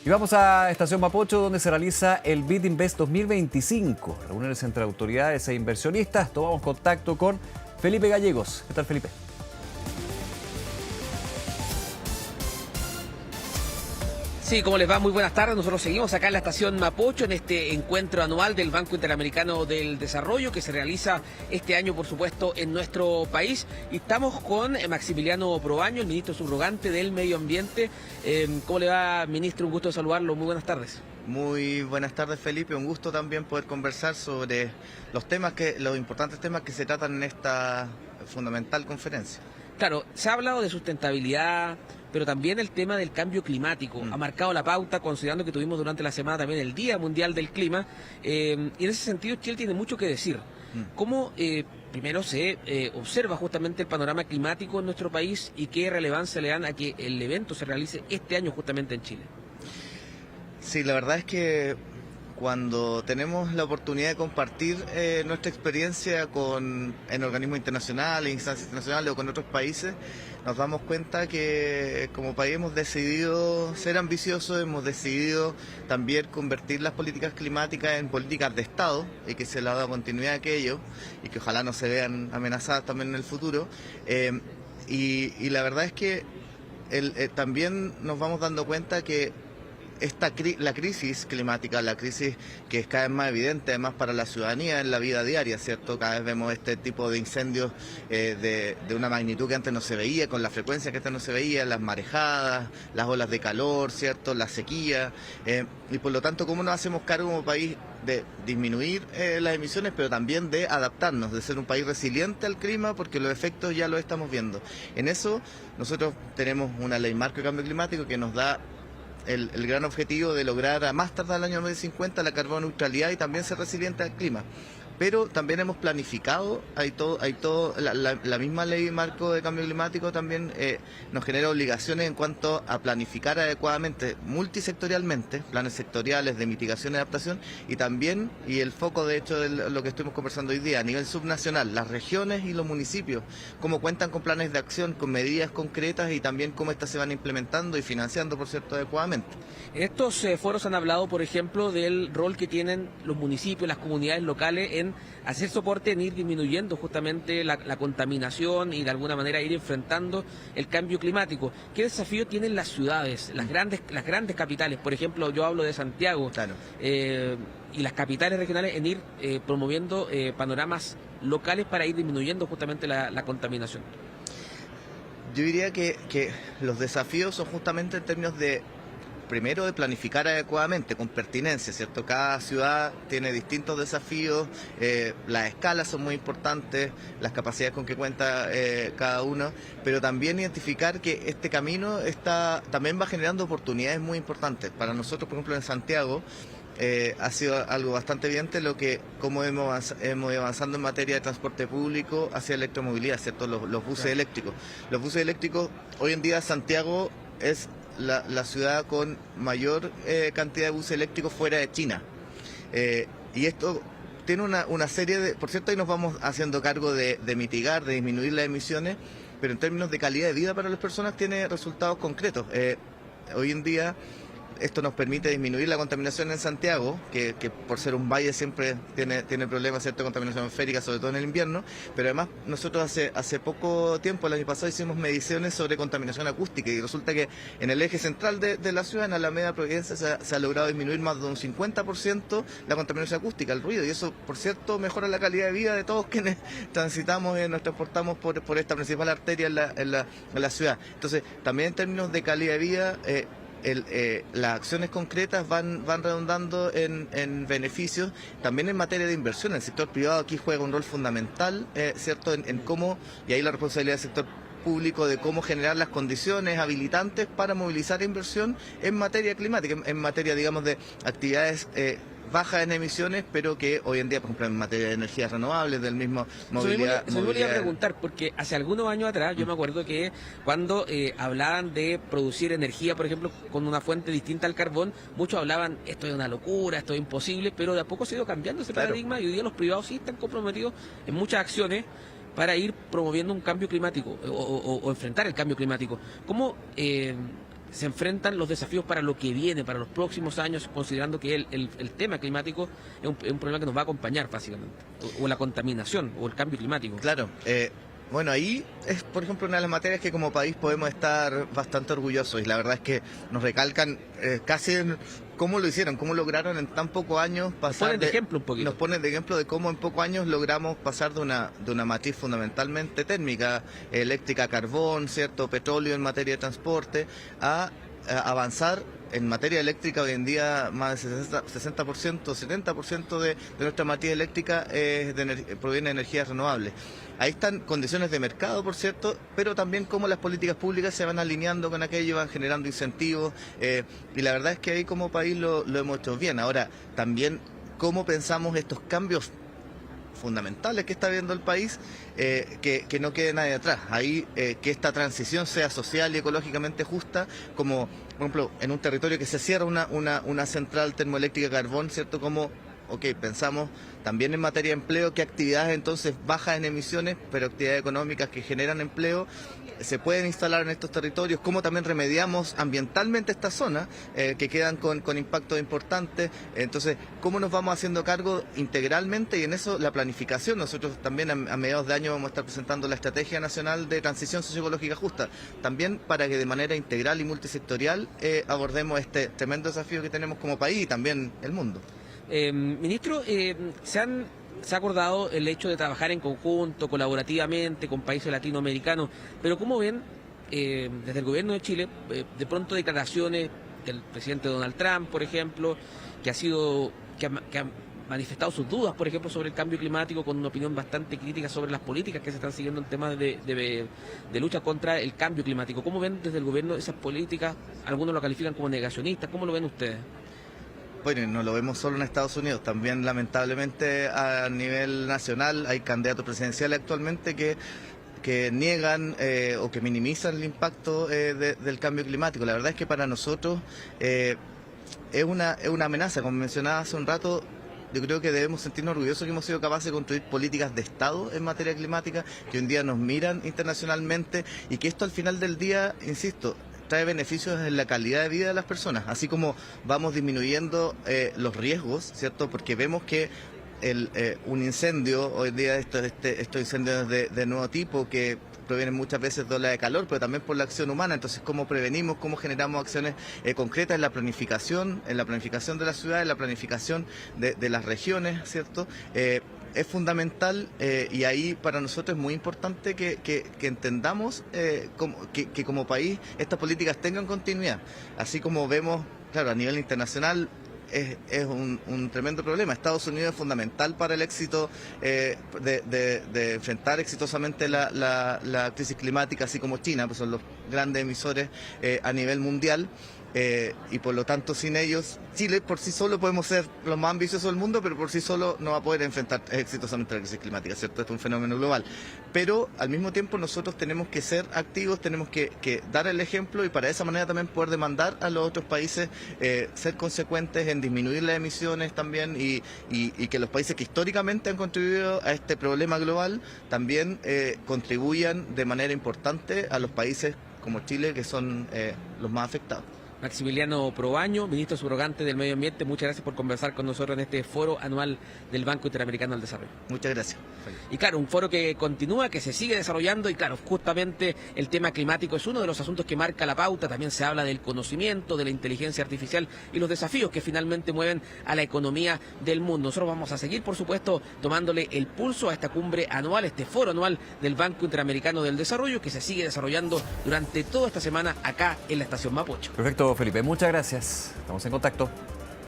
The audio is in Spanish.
Y vamos a Estación Mapocho, donde se realiza el Bid Invest 2025. Reuniones entre autoridades e inversionistas. Tomamos contacto con Felipe Gallegos. ¿Qué tal, Felipe? Sí, ¿cómo les va? Muy buenas tardes. Nosotros seguimos acá en la estación Mapocho en este encuentro anual del Banco Interamericano del Desarrollo que se realiza este año, por supuesto, en nuestro país. Y estamos con Maximiliano Proaño, el ministro subrogante del Medio Ambiente. ¿Cómo le va, ministro? Un gusto de saludarlo. Muy buenas tardes. Muy buenas tardes, Felipe. Un gusto también poder conversar sobre los importantes temas que se tratan en esta fundamental conferencia. Claro, se ha hablado de sustentabilidad, pero también el tema del cambio climático ha marcado la pauta, considerando que tuvimos durante la semana también el Día Mundial del Clima, y en ese sentido Chile tiene mucho que decir. ¿Cómo primero se observa justamente el panorama climático en nuestro país y qué relevancia le dan a que el evento se realice este año justamente en Chile? Sí, la verdad es que cuando tenemos la oportunidad de compartir nuestra experiencia en organismos internacionales, instancias internacionales o con otros países, nos damos cuenta que como país hemos decidido ser ambiciosos, hemos decidido también convertir las políticas climáticas en políticas de Estado y que se le ha dado continuidad a aquello y que ojalá no se vean amenazadas también en el futuro. Y la verdad es que también nos vamos dando cuenta que la crisis climática, la crisis que es cada vez más evidente además para la ciudadanía en la vida diaria, ¿cierto? Cada vez vemos este tipo de incendios de una magnitud que antes no se veía, con la frecuencia que antes no se veía, las marejadas, las olas de calor, ¿cierto? La sequía, y por lo tanto, ¿cómo nos hacemos cargo como país de disminuir las emisiones, pero también de adaptarnos, de ser un país resiliente al clima, porque los efectos ya los estamos viendo? En eso, nosotros tenemos una ley marco de cambio climático que nos da el gran objetivo de lograr a más tardar el año 2050 la carbono neutralidad y también ser resiliente al clima. Pero también hemos planificado, la misma ley marco de cambio climático también nos genera obligaciones en cuanto a planificar adecuadamente, multisectorialmente, planes sectoriales de mitigación y adaptación, y también, y el foco de hecho de lo que estuvimos conversando hoy día, a nivel subnacional, las regiones y los municipios, cómo cuentan con planes de acción, con medidas concretas y también cómo estas se van implementando y financiando, por cierto, adecuadamente. En estos foros han hablado, por ejemplo, del rol que tienen los municipios, las comunidades locales en hacer soporte, en ir disminuyendo justamente la contaminación y de alguna manera ir enfrentando el cambio climático. ¿Qué desafío tienen las ciudades, las grandes capitales? Por ejemplo, yo hablo de Santiago, Claro. Y las capitales regionales en ir promoviendo panoramas locales para ir disminuyendo justamente la contaminación. Yo diría que los desafíos son justamente en términos primero de planificar adecuadamente, con pertinencia, ¿cierto? Cada ciudad tiene distintos desafíos, las escalas son muy importantes, las capacidades con que cuenta cada uno, pero también identificar que este camino también va generando oportunidades muy importantes. Para nosotros, por ejemplo, en Santiago, ha sido algo bastante evidente cómo hemos ido avanzando en materia de transporte público hacia electromovilidad, ¿cierto? Los buses eléctricos. Los buses eléctricos, hoy en día Santiago es la ciudad con mayor cantidad de buses eléctricos fuera de China. Y esto tiene una serie de... Por cierto, ahí nos vamos haciendo cargo de mitigar, de disminuir las emisiones, pero en términos de calidad de vida para las personas tiene resultados concretos. Hoy en día esto nos permite disminuir la contaminación en Santiago, que por ser un valle siempre tiene problemas, ¿cierto?, de contaminación atmosférica, sobre todo en el invierno, pero además nosotros hace poco tiempo, el año pasado, hicimos mediciones sobre contaminación acústica y resulta que en el eje central de la ciudad, en Alameda, Providencia, se ha logrado disminuir más de un 50% la contaminación acústica, el ruido, y eso, por cierto, mejora la calidad de vida de todos quienes transitamos y nos transportamos por esta principal arteria en la ciudad. Entonces, también en términos de calidad de vida, las acciones concretas van redundando en beneficios, también en materia de inversión. El sector privado aquí juega un rol fundamental, ¿cierto?, en cómo, y ahí la responsabilidad del sector público de cómo generar las condiciones habilitantes para movilizar inversión en materia climática, en materia, digamos, de actividades bajas en emisiones, pero que hoy en día, por ejemplo, en materia de energías renovables, del mismo movilidad... Eso me voy a preguntar, porque hace algunos años atrás yo me acuerdo que cuando hablaban de producir energía, por ejemplo, con una fuente distinta al carbón, muchos hablaban, esto es una locura, esto es imposible, pero de a poco se ha ido cambiando ese paradigma y hoy día los privados sí están comprometidos en muchas acciones para ir promoviendo un cambio climático o enfrentar el cambio climático. ¿Cómo se enfrentan los desafíos para lo que viene, para los próximos años, considerando que el tema climático es un problema que nos va a acompañar básicamente, o la contaminación, o el cambio climático. Claro, bueno, ahí es, por ejemplo, una de las materias que como país podemos estar bastante orgullosos y la verdad es que nos recalcan casi cómo lo hicieron, cómo lograron en tan pocos años pasar. Nos ponen de ejemplo un poquito. Nos ponen de ejemplo de cómo en pocos años logramos pasar de una matriz fundamentalmente térmica, eléctrica, carbón, cierto, petróleo en materia de transporte, a avanzar en materia eléctrica. Hoy en día más de 60%, 70% de nuestra matriz eléctrica proviene de energías renovables. Ahí están condiciones de mercado, por cierto, pero también cómo las políticas públicas se van alineando con aquello, van generando incentivos, y la verdad es que ahí como país lo hemos hecho bien. Ahora, también cómo pensamos estos cambios fundamentales que está viendo el país, que no quede nadie atrás. Ahí que esta transición sea social y ecológicamente justa, como por ejemplo en un territorio que se cierra una central termoeléctrica de carbón, ¿cierto? Como, ok, pensamos también en materia de empleo, qué actividades entonces bajas en emisiones, pero actividades económicas que generan empleo, se pueden instalar en estos territorios, cómo también remediamos ambientalmente estas zonas que quedan con impactos importantes. Entonces, cómo nos vamos haciendo cargo integralmente, y en eso la planificación. Nosotros también a mediados de año vamos a estar presentando la Estrategia Nacional de Transición Socioecológica Justa, también para que de manera integral y multisectorial abordemos este tremendo desafío que tenemos como país y también el mundo. Ministro, se ha acordado el hecho de trabajar en conjunto, colaborativamente, con países latinoamericanos, pero ¿cómo ven desde el gobierno de Chile, de pronto declaraciones del presidente Donald Trump, por ejemplo, que ha manifestado sus dudas, por ejemplo, sobre el cambio climático, con una opinión bastante crítica sobre las políticas que se están siguiendo en temas de lucha contra el cambio climático? ¿Cómo ven desde el gobierno esas políticas? Algunos lo califican como negacionistas. ¿Cómo lo ven ustedes? Bueno, no lo vemos solo en Estados Unidos, también lamentablemente a nivel nacional hay candidatos presidenciales actualmente que niegan o que minimizan el impacto del cambio climático. La verdad es que para nosotros es una amenaza, como mencionaba hace un rato. Yo creo que debemos sentirnos orgullosos que hemos sido capaces de construir políticas de Estado en materia climática, que hoy en día nos miran internacionalmente, y que esto al final del día, insisto, trae beneficios en la calidad de vida de las personas, así como vamos disminuyendo los riesgos, ¿cierto? Porque vemos que un incendio, hoy en día estos incendios de nuevo tipo que provienen muchas veces de ola de calor, pero también por la acción humana. Entonces, ¿cómo prevenimos, cómo generamos acciones concretas en la planificación de la ciudad, en la planificación de las regiones, ¿cierto? Es fundamental, y ahí para nosotros es muy importante que entendamos que como país estas políticas tengan continuidad. Así como vemos, claro, a nivel internacional es un tremendo problema. Estados Unidos es fundamental para el éxito de enfrentar exitosamente la crisis climática, así como China, pues son los grandes emisores a nivel mundial. Y por lo tanto, sin ellos, Chile por sí solo podemos ser los más ambiciosos del mundo, pero por sí solo no va a poder enfrentar exitosamente la crisis climática, ¿cierto? Esto es un fenómeno global. Pero al mismo tiempo nosotros tenemos que ser activos, tenemos que dar el ejemplo, y para esa manera también poder demandar a los otros países ser consecuentes en disminuir las emisiones también, y que los países que históricamente han contribuido a este problema global también contribuyan de manera importante a los países como Chile, que son los más afectados. Maximiliano Proaño, ministro subrogante del Medio Ambiente, muchas gracias por conversar con nosotros en este foro anual del Banco Interamericano del Desarrollo. Muchas gracias. Y claro, un foro que continúa, que se sigue desarrollando, y claro, justamente el tema climático es uno de los asuntos que marca la pauta. También se habla del conocimiento, de la inteligencia artificial y los desafíos que finalmente mueven a la economía del mundo. Nosotros vamos a seguir, por supuesto, tomándole el pulso a esta cumbre anual, este foro anual del Banco Interamericano del Desarrollo, que se sigue desarrollando durante toda esta semana acá en la Estación Mapocho. Perfecto, Felipe. Muchas gracias. Estamos en contacto.